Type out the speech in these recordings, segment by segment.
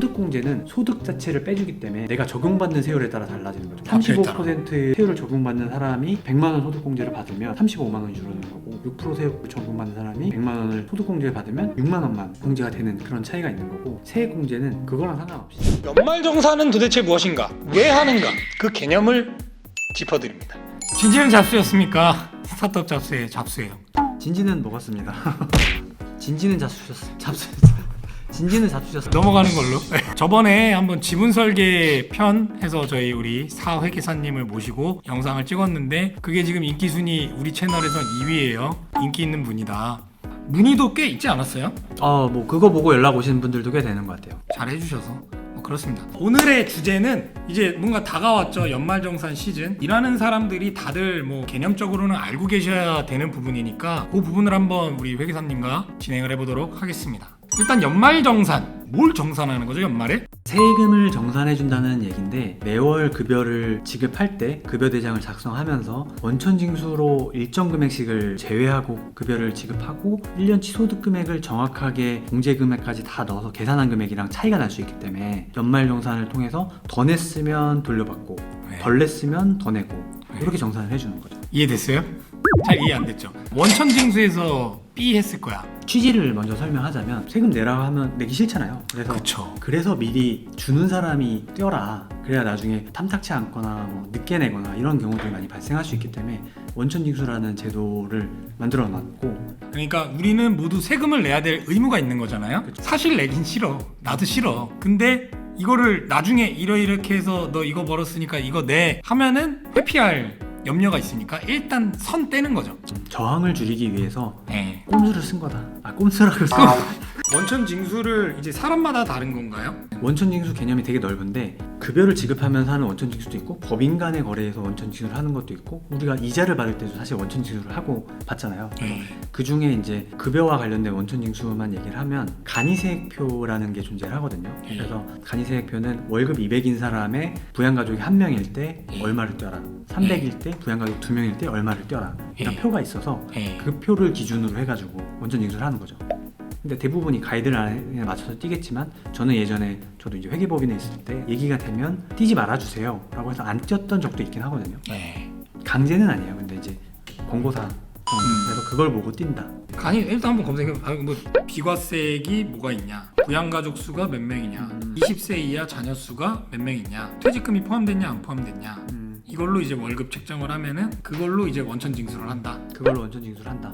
소득공제는 소득 자체를 빼주기 때문에 내가 적용받는 세율에 따라 달라지는 거죠. 화폐에 따라. 35%의 세율을 적용받는 사람이 100만 원 소득공제를 받으면 35만 원이 줄어드는 거고 6% 세율을 적용받는 사람이 100만 원을 소득공제를 받으면 6만 원만 공제가 되는 그런 차이가 있는 거고 세액공제는 그거랑 상관없이 연말정산은 도대체 무엇인가? 왜 하는가? 그 개념을 짚어드립니다. 진지는 잡수였습니까? 스타트업 잡수의 잡수예요. 진지는 먹었습니다. 진지는 잡수셨어. 진지는 잡수셨어. 넘어가는 걸로. 저번에 한번 지분 설계 편 해서 저희 우리 사회계사님을 모시고 영상을 찍었는데 그게 지금 인기 순위 우리 채널에선 2위예요. 인기 있는 분이다. 문의도 꽤 있지 않았어요? 뭐 그거 보고 연락 오시는 분들도 꽤 되는 것 같아요. 잘 해주셔서 그렇습니다. 오늘의 주제는 이제 뭔가 다가왔죠. 연말정산 시즌. 일하는 사람들이 다들 뭐 개념적으로는 알고 계셔야 되는 부분이니까 그 부분을 한번 우리 회계사님과 진행을 해보도록 하겠습니다. 일단 연말정산. 뭘 정산하는 거죠, 연말에? 세금을 정산해준다는 얘기인데 매월 급여를 지급할 때 급여 대장을 작성하면서 원천징수로 일정 금액씩을 제외하고 급여를 지급하고 1년치 소득 금액을 정확하게 공제 금액까지 다 넣어서 계산한 금액이랑 차이가 날 수 있기 때문에 연말정산을 통해서 더 냈으면 돌려받고 덜 냈으면 더 내고 이렇게 정산을 해주는 거죠. 이해됐어요? 잘 이해 안 됐죠? 원천징수에서 B 했을 거야. 취지를 먼저 설명하자면 세금 내라고 하면 내기 싫잖아요. 그래서 미리 주는 사람이 떼어라. 그래야 나중에 탐탁치 않거나 뭐 늦게 내거나 이런 경우들이 많이 발생할 수 있기 때문에 원천징수라는 제도를 만들어 놨고, 그러니까 우리는 모두 세금을 내야 될 의무가 있는 거잖아요. 그쵸. 사실 내긴 싫어. 나도 싫어. 근데 이거를 나중에 이렇게 해서 너 이거 벌었으니까 이거 내 하면은 회피할 염려가 있으니까 일단 선 떼는 거죠. 저항을 줄이기 위해서 네. 꼼수를 쓴 거다. 꼼수라고 쓴 원천징수를 이제 사람마다 다른 건가요? 원천징수 개념이 되게 넓은데 급여를 지급하면서 하는 원천징수도 있고 법인 간의 거래에서 원천징수를 하는 것도 있고 우리가 이자를 받을 때도 사실 원천징수를 하고 받잖아요. 그 중에 이제 급여와 관련된 원천징수만 얘기를 하면 간이세액표라는 게 존재를 하거든요. 그래서 간이세액표는 월급 200인 사람의 부양가족이 1명일 때 얼마를 떼어라, 300일 때 부양가족 2명일 때 얼마를 떼어라 이런 표가 있어서 그 표를 기준으로 해가지고 원천징수를 하는 거죠. 근데 대부분이 가이드라인에 맞춰서 띄겠지만 저는 예전에 저도 이제 회계법인에 있을 때 얘기가 되면 띄지 말아주세요 라고 해서 안 띄었던 적도 있긴 하거든요. 강제는 아니에요. 근데 이제 권고사항 그래서 그걸 보고 띈다. 간이 일단 한번 검색해. 뭐 비과세액이 뭐가 있냐, 부양가족 수가 몇 명이냐, 20세 이하 자녀 수가 몇 명이냐, 퇴직금이 포함됐냐 안 포함됐냐, 이걸로 이제 월급 책정을 하면은 그걸로 이제 원천징수를 한다. 그걸로 원천징수를 한다.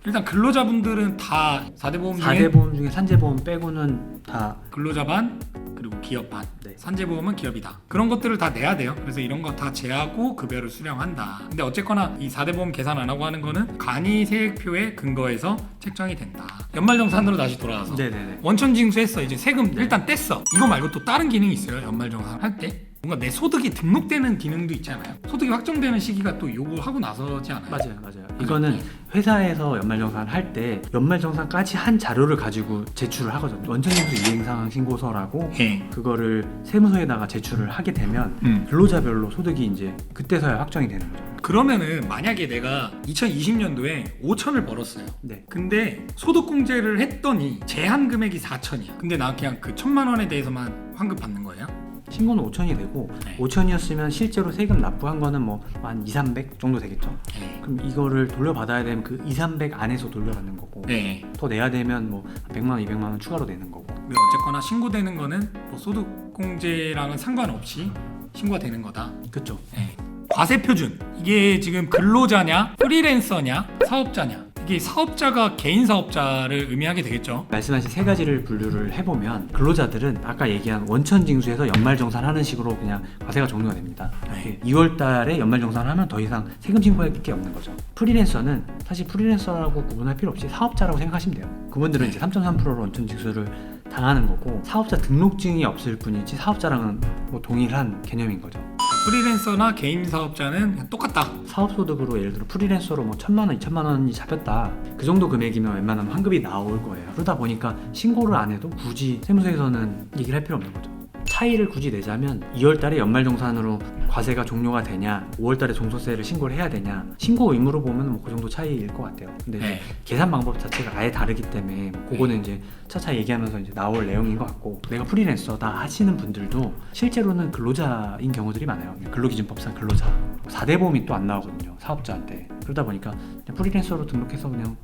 일단 근로자분들은 다 4대 보험 중에 4대 보험 중에 산재보험 빼고는 다 근로자 반 그리고 기업 반. 네. 산재보험은 기업이다. 그런 것들을 다 내야 돼요. 그래서 이런 거 다 제하고 급여를 수령한다. 근데 어쨌거나 이 4대 보험 계산 안 하고 하는 거는 간이세액표에 근거해서 책정이 된다. 연말정산으로 다시 돌아와서 네네네. 원천징수했어. 이제 세금 일단 뗐어. 이거 말고 또 다른 기능이 있어요. 연말정산 할 때. 뭔가 내 소득이 등록되는 기능도 있잖아요. 소득이 확정되는 시기가 또 요거 하고 나서지 않아요? 맞아요. 이거는 회사에서 연말정산 할 때 연말정산까지 한 자료를 가지고 제출을 하거든요. 원천징수 이행상황 신고서라고 그거를 세무서에다가 제출을 하게 되면 근로자별로 소득이 이제 그때서야 확정이 되는 거죠. 그러면은 만약에 내가 2020년도에 5천을 벌었어요. 네. 근데 소득공제를 했더니 제한 금액이 4천이야. 근데 나 그냥 그 1,000만 원에 대해서만 환급 받는 거예요? 신고는 5천이 되고 5천이었으면 실제로 세금 납부한 거는 뭐 한 2, 300 정도 되겠죠. 그럼 이거를 돌려받아야 되면 그 2, 300 안에서 돌려받는 거고 더 내야 되면 뭐 100만 원, 200만 원 추가로 내는 거고. 어쨌거나 신고되는 거는 뭐 소득공제랑은 상관없이 신고가 되는 거다. 그렇죠. 과세표준. 이게 지금 근로자냐, 프리랜서냐, 사업자냐. 이게 사업자가 개인 사업자를 의미하게 되겠죠. 말씀하신 세 가지를 분류를 해보면 근로자들은 아까 얘기한 원천징수에서 연말정산하는 식으로 그냥 과세가 종료가 됩니다. 2월 달에 연말정산을 하면 더 이상 세금 신고할 게 없는 거죠. 프리랜서는 사실 프리랜서라고 구분할 필요 없이 사업자라고 생각하시면 돼요. 그분들은 이제 3.3%로 원천징수를 당하는 거고 사업자 등록증이 없을 뿐이지 사업자랑은 뭐 동일한 개념인 거죠. 프리랜서나 개인 사업자는 그냥 똑같다. 사업소득으로 예를 들어 프리랜서로 뭐 1,000만 원, 2,000만 원이 잡혔다. 그 정도 금액이면 웬만하면 환급이 나올 거예요. 그러다 보니까 신고를 안 해도 굳이 세무서에서는 얘기를 할 필요 없는 거죠. 차이를 굳이 내자면 2월달에 연말정산으로 과세가 종료가 되냐, 5월달에 종소세를 신고를 해야 되냐, 신고 의무로 보면 뭐 그 정도 차이일 것 같아요. 근데 네. 계산 방법 자체가 아예 다르기 때문에 그거는 이제 차차 얘기하면서 이제 나올 내용인 것 같고, 내가 프리랜서다 하시는 분들도 실제로는 근로자인 경우들이 많아요. 근로기준법상 근로자 4대 보험이 또 안 나오거든요, 사업자한테. 그러다 보니까 그냥 프리랜서로 등록해서 그냥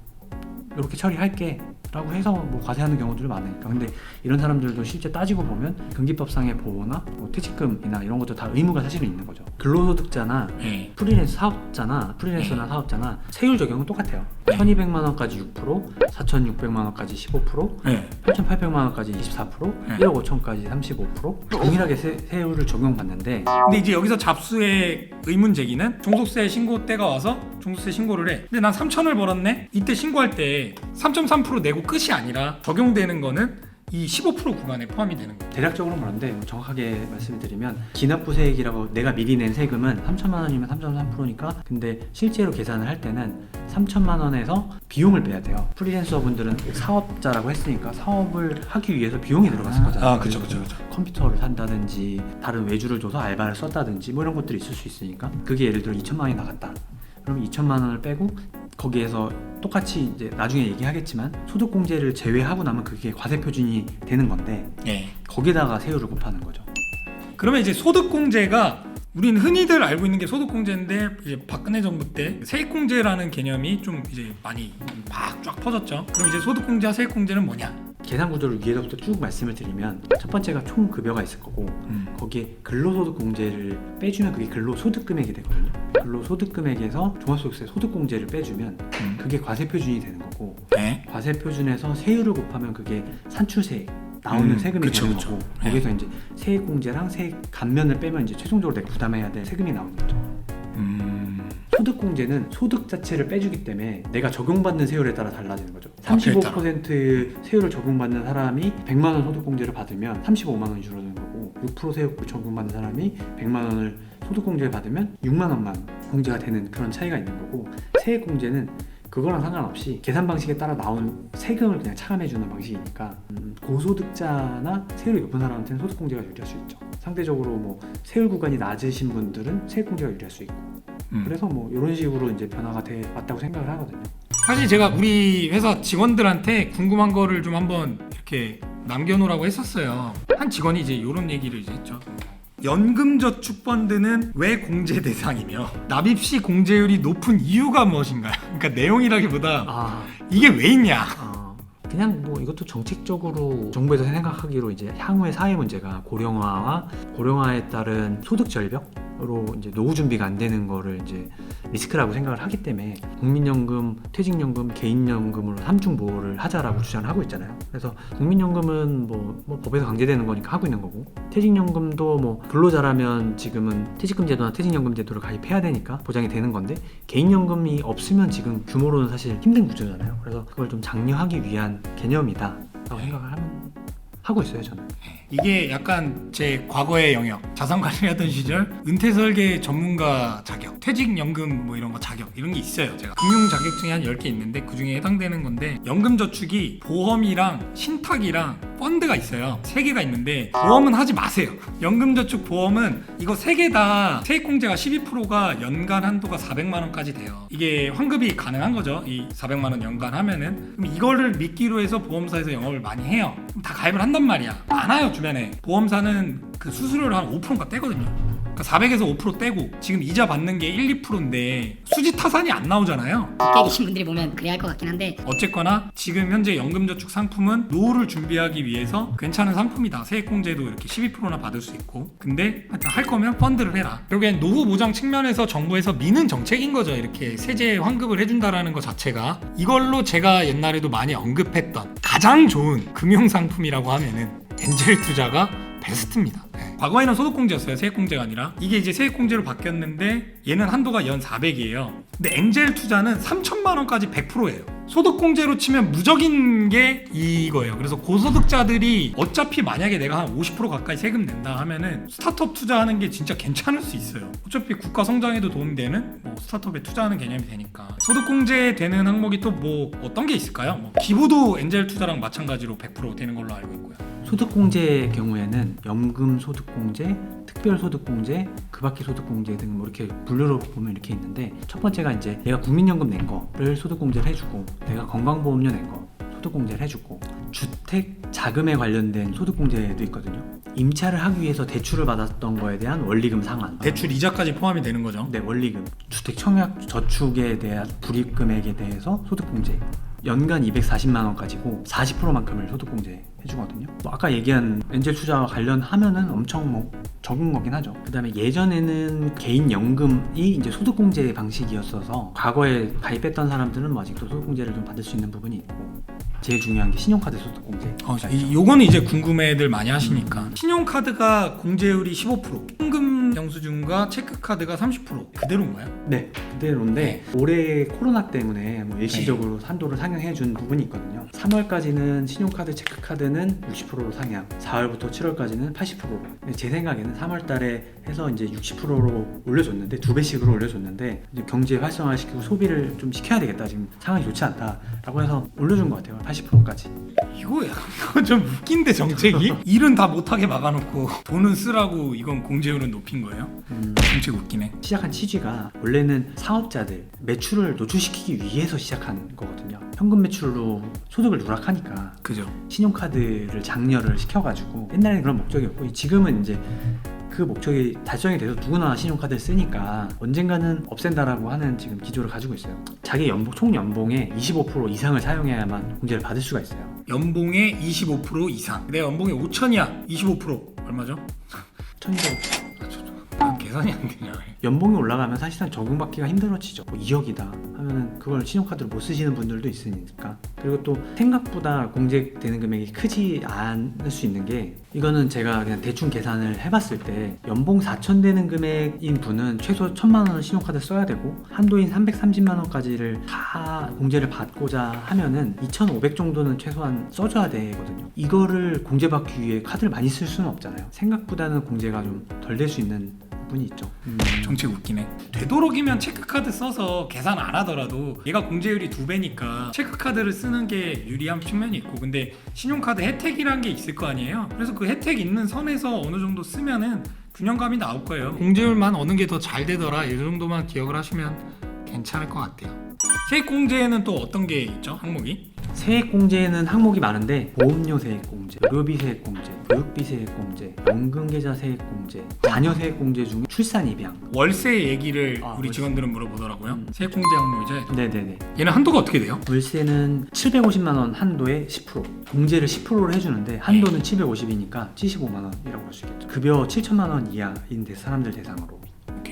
이렇게 처리할게 라고 해서 뭐 과세하는 경우들이 많으니까. 근데 이런 사람들도 실제 따지고 보면 근기법상의 보호나 뭐 퇴직금이나 이런 것도 다 의무가 사실은 있는 거죠. 근로소득자나 네. 프리랜서 사업자나 프리랜서나 사업자나 세율 적용은 똑같아요. 네. 1200만 원까지 6%, 4600만 원까지 15%, 네. 8800만 원까지 24%, 네. 1억 5천까지 35%, 동일하게 세율을 적용받는데, 근데 이제 여기서 잡수의 의문 제기는 종소세 신고 때가 와서 종소세 신고를 해. 근데 난 3천을 벌었네. 이때 신고할 때 3.3% 내고 끝이 아니라 적용되는 거는 이 15% 구간에 포함이 되는 거예요. 대략적으로 그런데 정확하게 말씀을 드리면 기납부세액이라고 내가 미리 낸 세금은 3천만 원이면 3.3%니까, 근데 실제로 계산을 할 때는 3천만 원에서 비용을 빼야 돼요. 프리랜서 분들은 사업자라고 했으니까 사업을 하기 위해서 비용이 들어갔을 거잖아요. 그쵸. 컴퓨터를 산다든지 다른 외주를 줘서 알바를 썼다든지 뭐 이런 것들이 있을 수 있으니까, 그게 예를 들어 2천만 원이 나갔다. 그럼 2천만 원을 빼고 거기에서 똑같이 이제 나중에 얘기하겠지만 소득공제를 제외하고 나면 그게 과세표준이 되는 건데, 네. 거기다가 세율을 곱하는 거죠. 그러면 이제 소득공제가 우리는 흔히들 알고 있는 게 소득공제인데, 이제 박근혜 정부 때 세액공제라는 개념이 좀 이제 많이 막 쫙 퍼졌죠. 그럼 이제 소득공제와 세액공제는 뭐냐? 계산 구조를 위에서부터 쭉 말씀을 드리면, 첫 번째가 총 급여가 있을 거고, 거기에 근로소득공제를 빼주면 그게 근로소득금액이 되거든요. 근로소득금액에서 종합소득세 소득공제를 빼주면 그게 과세표준이 되는 거고, 네. 과세표준에서 세율을 곱하면 그게 산출세 나오는 세금이 그쵸, 되는 그쵸. 거고, 네. 거기서 이제 세액공제랑 세액 감면을 빼면 이제 최종적으로 내가 부담해야 될 세금이 나오는 거죠. 소득공제는 소득 자체를 빼주기 때문에 내가 적용받는 세율에 따라 달라지는 거죠. 35% 세율을 적용받는 사람이 100만 원 소득공제를 받으면 35만 원이 줄어드는 거고, 6% 세율 적용받는 사람이 100만 원을 소득공제를 받으면 6만 원만 공제가 되는 그런 차이가 있는 거고, 세액공제는 그거랑 상관없이 계산 방식에 따라 나온 세금을 그냥 차감해주는 방식이니까 고소득자나 세율이 높은 사람한테는 소득공제가 유리할 수 있죠. 상대적으로 뭐 세율 구간이 낮으신 분들은 세액공제가 유리할 수 있고, 그래서 뭐 이런 식으로 이제 변화가 돼 왔다고 생각을 하거든요. 사실 제가 우리 회사 직원들한테 궁금한 거를 좀 한번 이렇게 남겨놓으라고 했었어요. 한 직원이 이제 이런 얘기를 이제 했죠. 연금저축펀드는 왜 공제 대상이며 납입 시 공제율이 높은 이유가 무엇인가요? 그러니까 내용이라기보다 이게 왜 있냐? 그냥 뭐 이것도 정책적으로 정부에서 생각하기로 이제 향후의 사회 문제가 고령화에 따른 소득 절벽으로 이제 노후 준비가 안 되는 거를 이제 리스크라고 생각을 하기 때문에 국민연금, 퇴직연금, 개인연금으로 삼중 보호를 하자라고 주장을 하고 있잖아요. 그래서 국민연금은 뭐 법에서 강제되는 거니까 하고 있는 거고, 퇴직연금도 뭐 근로자라면 지금은 퇴직금 제도나 퇴직연금 제도를 가입해야 되니까 보장이 되는 건데, 개인연금이 없으면 지금 규모로는 사실 힘든 구조잖아요. 그래서 그걸 좀 장려하기 위한 개념이다 라고 생각을 하고 있어요, 저는. 이게 약간 제 과거의 영역, 자산 관리하던 시절 은퇴 설계 전문가 자격, 퇴직연금 뭐 이런 거 자격 이런 게 있어요. 제가 금융 자격증이 한 10개 있는데 그 중에 해당되는 건데, 연금저축이 보험이랑 신탁이랑 펀드가 있어요. 3개가 있는데 보험은 하지 마세요. 연금저축 보험은 이거 3개 다 세액공제가 12%가 연간 한도가 400만 원까지 돼요. 이게 환급이 가능한 거죠. 이 400만 원 연간 하면은. 그럼 이거를 미끼로 해서 보험사에서 영업을 많이 해요. 그럼 다 가입을 한단 말이야. 많아요, 주변에. 보험사는 그 수수료를 한 5%가 떼거든요. 그러니까 400에서 5% 떼고 지금 이자 받는 게 1, 2%인데 수지 타산이 안 나오잖아요. 늦게 계신 분들이 보면 그래야 할 것 같긴 한데, 어쨌거나 지금 현재 연금저축 상품은 노후를 준비하기 위해서 괜찮은 상품이다. 세액공제도 이렇게 12%나 받을 수 있고. 근데 할 거면 펀드를 해라. 결국엔 노후 보장 측면에서 정부에서 미는 정책인 거죠. 이렇게 세제 환급을 해준다라는 것 자체가. 이걸로 제가 옛날에도 많이 언급했던 가장 좋은 금융상품이라고 하면은 엔젤 투자가 베스트입니다. 과거에는 소득공제였어요. 세액공제가 아니라. 이게 이제 세액공제로 바뀌었는데 얘는 한도가 연 400이에요. 근데 엔젤 투자는 3천만 원까지 100%예요. 소득공제로 치면 무적인 게 이거예요. 그래서 고소득자들이 어차피 만약에 내가 한 50% 가까이 세금 낸다 하면은 스타트업 투자하는 게 진짜 괜찮을 수 있어요. 어차피 국가 성장에도 도움되는 뭐 스타트업에 투자하는 개념이 되니까. 소득공제 되는 항목이 또 뭐 어떤 게 있을까요? 뭐 기부도 엔젤 투자랑 마찬가지로 100% 되는 걸로 알고 있고요. 소득공제의 경우에는 연금소득공제, 특별소득공제, 그밖의소득공제 등 뭐 이렇게 분류로 보면 이렇게 있는데, 첫 번째가 이제 내가 국민연금 낸 거를 소득공제를 해주고, 내가 건강보험료 낸 거 소득공제를 해주고, 주택 자금에 관련된 소득공제도 있거든요. 임차를 하기 위해서 대출을 받았던 거에 대한 원리금 상환, 대출 이자까지 포함이 되는 거죠. 네, 원리금, 주택 청약 저축에 대한 불입금액에 대해서 소득공제, 연간 240만 원까지고 40%만큼을 소득공제 해주거든요. 뭐 아까 얘기한 엔젤 투자와 관련하면은 엄청 뭐 적은 거긴 하죠. 그다음에 예전에는 개인 연금이 이제 소득공제 방식이었어서 과거에 가입했던 사람들은 뭐 아직도 소득공제를 좀 받을 수 있는 부분이 있고, 제일 중요한 게 신용카드 소득공제. 요거는 이제 궁금해들 많이 하시니까 신용카드가 공제율이 15%, 현금 영수증과 체크카드가 30% 그대로인가요? 네, 그대로인데 올해 코로나 때문에 뭐 일시적으로 한도를 상향해 준 부분이 있거든요. 3월까지는 신용카드, 체크카드는 60%로 상향, 4월부터 7월까지는 80%로. 제 생각에는 3월 달에 해서 이제 60%로 올려줬는데, 2배씩으로 올려줬는데, 이제 경제 활성화시키고 소비를 좀 시켜야 되겠다, 지금 상황이 좋지 않다라고 해서 올려준 것 같아요. 80%까지. 이거 좀 웃긴데 정책이? 일은 다 못하게 막아놓고 돈은 쓰라고 이건 공제율은 높인 거예요? 정책 웃기네. 시작한 취지가 원래는 사업자들 매출을 노출시키기 위해서 시작한 거거든요. 현금 매출로 소득을 누락하니까 그죠. 신용카드를 장려를 시켜가지고, 옛날에는 그런 목적이었고, 지금은 이제 그 목적이 달성이 돼서 누구나 신용카드를 쓰니까 언젠가는 없앤다라고 하는 지금 기조를 가지고 있어요. 자기 연봉, 총 연봉의 25% 이상을 사용해야만 공제를 받을 수가 있어요. 연봉의 25% 이상. 내 연봉이 5천이야. 25% 얼마죠? 1200. 계산이 안 되냐. 연봉이 올라가면 사실상 적응받기가 힘들어지죠. 뭐 2억이다 하면은 그걸 신용카드로 못 쓰시는 분들도 있으니까. 그리고 또 생각보다 공제되는 금액이 크지 않을 수 있는 게, 이거는 제가 그냥 대충 계산을 해봤을 때 연봉 4천 되는 금액인 분은 최소 1,000만 원을 신용카드 써야 되고, 한도인 330만 원까지를 다 공제를 받고자 하면은 2,500 정도는 최소한 써줘야 되거든요. 이거를 공제받기 위해 카드를 많이 쓸 수는 없잖아요. 생각보다는 공제가 좀 덜 될 수 있는 부분이 있죠. 정책 웃기네. 되도록이면 체크카드 써서 계산 안 하더라도 얘가 공제율이 2배니까 체크카드를 쓰는 게 유리한 측면이 있고, 근데 신용카드 혜택이란 게 있을 거 아니에요. 그래서 그 혜택 있는 선에서 어느 정도 쓰면은 균형감이 나올 거예요. 공제율만 어느 게 더 잘 되더라, 이 정도만 기억을 하시면 괜찮을 것 같아요. 세액공제에는 또 어떤 게 있죠? 항목이? 세액공제는 항목이 많은데, 보험료 세액공제, 의료비 세액공제, 교육비 세액공제, 연금계좌 세액공제, 자녀 세액공제 중에 출산 입양. 월세 얘기를 우리 월세. 직원들은 물어보더라고요. 세액공제 항목이죠. 네네네. 얘는 한도가 어떻게 돼요? 월세는 750만 원 한도에 10%, 공제를 10%를 해주는데 한도는 750이니까 75만 원이라고 볼 수 있겠죠. 급여 7천만 원 이하인 사람들 대상으로.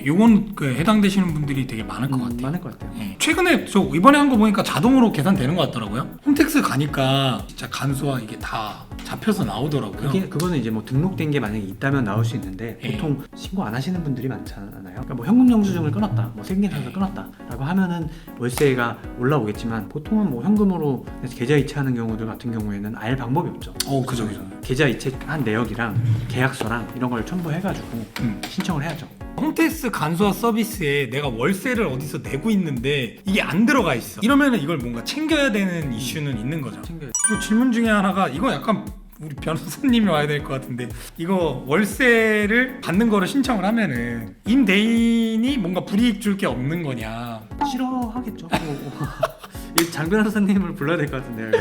요건 그 해당되시는 분들이 되게 많을 것 같아요. 많을 것 같아요. 예. 최근에 저 이번에 한 거 보니까 자동으로 계산되는 것 같더라고요. 홈택스 가니까 진짜 간소화 이게 다 잡혀서 나오더라고요. 그거는 이제 뭐 등록된 게 만약에 있다면 나올 수 있는데, 예. 보통 신고 안 하시는 분들이 많잖아요. 그러니까 뭐 현금 영수증을 끊었다, 뭐 세금계산서 끊었다라고 하면은 월세가 올라오겠지만, 보통은 뭐 현금으로 계좌 이체하는 경우들 같은 경우에는 알 방법이 없죠. 그죠. 계좌 이체한 내역이랑 계약서랑 이런 걸 첨부해가지고 신청을 해야죠. 홈택스 간소화 서비스에 내가 월세를 어디서 내고 있는데 이게 안 들어가 있어. 이러면은 이걸 뭔가 챙겨야 되는 이슈는 있는 거죠. 그리고 질문 중에 하나가, 이거 약간 우리 변호사님이 와야 될 것 같은데, 이거 월세를 받는 거를 신청을 하면은 임대인이 뭔가 불이익 줄 게 없는 거냐? 싫어하겠죠. 장 변호사님을 불러야 될 것 같은데요.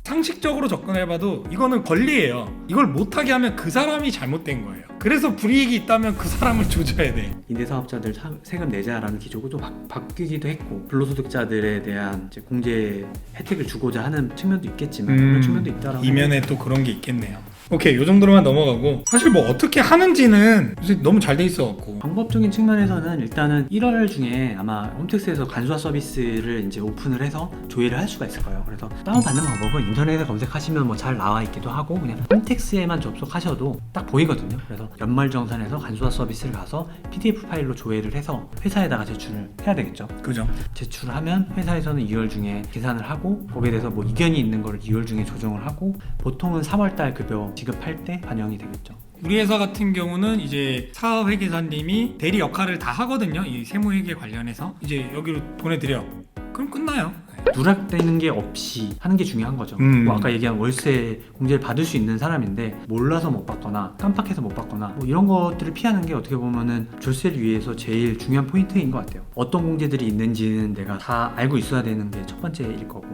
상식적으로 접근해봐도 이거는 권리예요. 이걸 못하게 하면 그 사람이 잘못된 거예요. 그래서 불이익이 있다면 그 사람을 조져야 돼. 임대사업자들 세금 내자라는 기조가 또 바뀌기도 했고, 불로소득자들에 대한 이제 공제 혜택을 주고자 하는 측면도 있겠지만, 그런 측면도 있다라고. 이면에 또 그런 게 있겠네요. 오케이, 요 정도로만 넘어가고, 사실 뭐 어떻게 하는지는 요새 너무 잘 돼 있어갖고. 방법적인 측면에서는 일단은 1월 중에 아마 홈택스에서 간소화 서비스를 이제 오픈을 해서 조회를 할 수가 있을 거예요. 그래서 다운받는 방법은 인터넷에 검색하시면 뭐 잘 나와 있기도 하고, 그냥 홈택스에만 접속하셔도 딱 보이거든요. 그래서 연말정산에서 간소화 서비스를 가서 PDF 파일로 조회를 해서 회사에다가 제출을 해야 되겠죠. 그죠? 제출을 하면 회사에서는 2월 중에 계산을 하고, 거기에 대해서 뭐 이견이 있는 거를 2월 중에 조정을 하고, 보통은 3월달 급여 지급할 때 반영이 되겠죠. 우리 회사 같은 경우는 이제 사업회계사님이 대리 역할을 다 하거든요. 이 세무회계 관련해서 이제 여기로 보내드려. 그럼 끝나요. 누락되는 게 없이 하는 게 중요한 거죠. 뭐 아까 얘기한 월세 공제를 받을 수 있는 사람인데 몰라서 못 받거나 깜빡해서 못 받거나 뭐 이런 것들을 피하는 게 어떻게 보면은 절세를 위해서 제일 중요한 포인트인 것 같아요. 어떤 공제들이 있는지는 내가 다 알고 있어야 되는 게 첫 번째일 거고.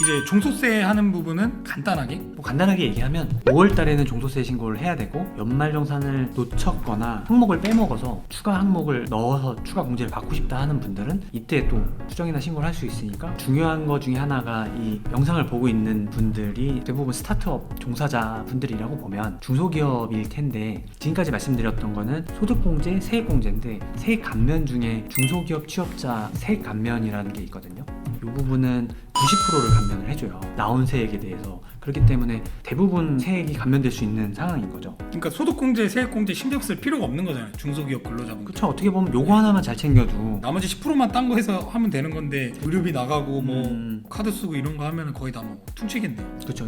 이제 종소세 하는 부분은 간단하게 뭐 간단하게 얘기하면 5월 달에는 종소세 신고를 해야 되고 연말정산을 놓쳤거나 항목을 빼먹어서 추가 항목을 넣어서 추가 공제를 받고 싶다 하는 분들은 이때 또 수정이나 신고를 할 수 있으니까 중요한 거 중에 하나가 이 영상을 보고 있는 분들이 대부분 스타트업 종사자 분들이라고 보면 중소기업일 텐데 지금까지 말씀드렸던 거는 소득공제, 세액공제인데 세액 감면 중에 중소기업 취업자 세액 감면이라는 게 있거든요. 이 부분은 90%를 감면을 해줘요. 나온 세액에 대해서. 그렇기 때문에 대부분 세액이 감면될 수 있는 상황인 거죠. 그러니까 소득공제, 세액공제 신경 쓸 필요가 없는 거잖아요. 중소기업 근로자분. 그렇죠. 어떻게 보면 요거 하나만 잘 챙겨도 나머지 10%만 딴 거 해서 하면 되는 건데 의료비 나가고 뭐 카드 쓰고 이런 거 하면 거의 다 뭐 퉁치겠네요. 그렇죠.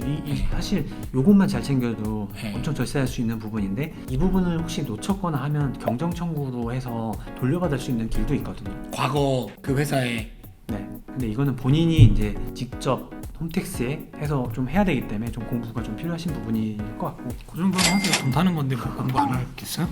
사실 요것만 잘 챙겨도 네. 엄청 절세할 수 있는 부분인데 이 부분을 혹시 놓쳤거나 하면 경정 청구로 해서 돌려받을 수 있는 길도 있거든요. 과거 그 회사에 네. 근데 이거는 본인이 이제 직접 홈택스에 해서 좀 해야 되기 때문에 좀 공부가 좀 필요하신 부분일 것 같고. 그 정도는 하세요. 돈 타는 건데 뭐 공부 안 하겠어요?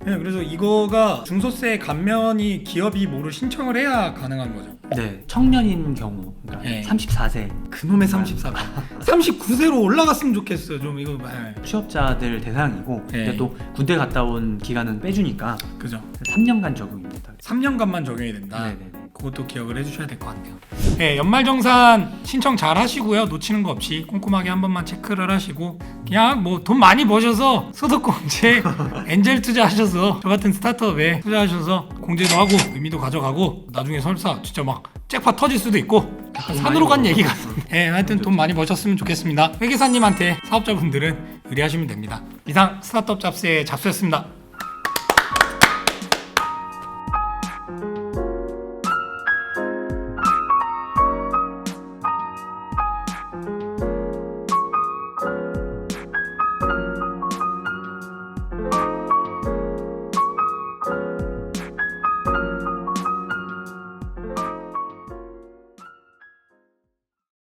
네. 그래서 이거가 중소세 감면이 기업이 뭐를 신청을 해야 가능한 거죠. 네. 청년인 경우, 그러니까 네. 34세 그놈의 34세 39세로 올라갔으면 좋겠어요. 좀 이거 취업자들 대상이고 네. 근데 또 군대 갔다 온 기간은 빼주니까 그죠. 3년간 적용입니다. 3년간만 적용이 된다. 네네네. 그것도 기억을 해주셔야 될 것 같네요. 네, 연말정산 신청 잘 하시고요. 놓치는 거 없이 꼼꼼하게 한 번만 체크를 하시고 그냥 뭐 돈 많이 버셔서 소득공제 엔젤 투자하셔서 저 같은 스타트업에 투자하셔서 공제도 하고 의미도 가져가고 나중에 설사 진짜 막 잭팟 터질 수도 있고 약간 산으로 간 얘기 같은데 네, 하여튼 돈 많이 버셨으면 좋겠습니다. 회계사님한테 사업자분들은 의뢰하시면 됩니다. 이상 스타트업 잡스의 잡스였습니다.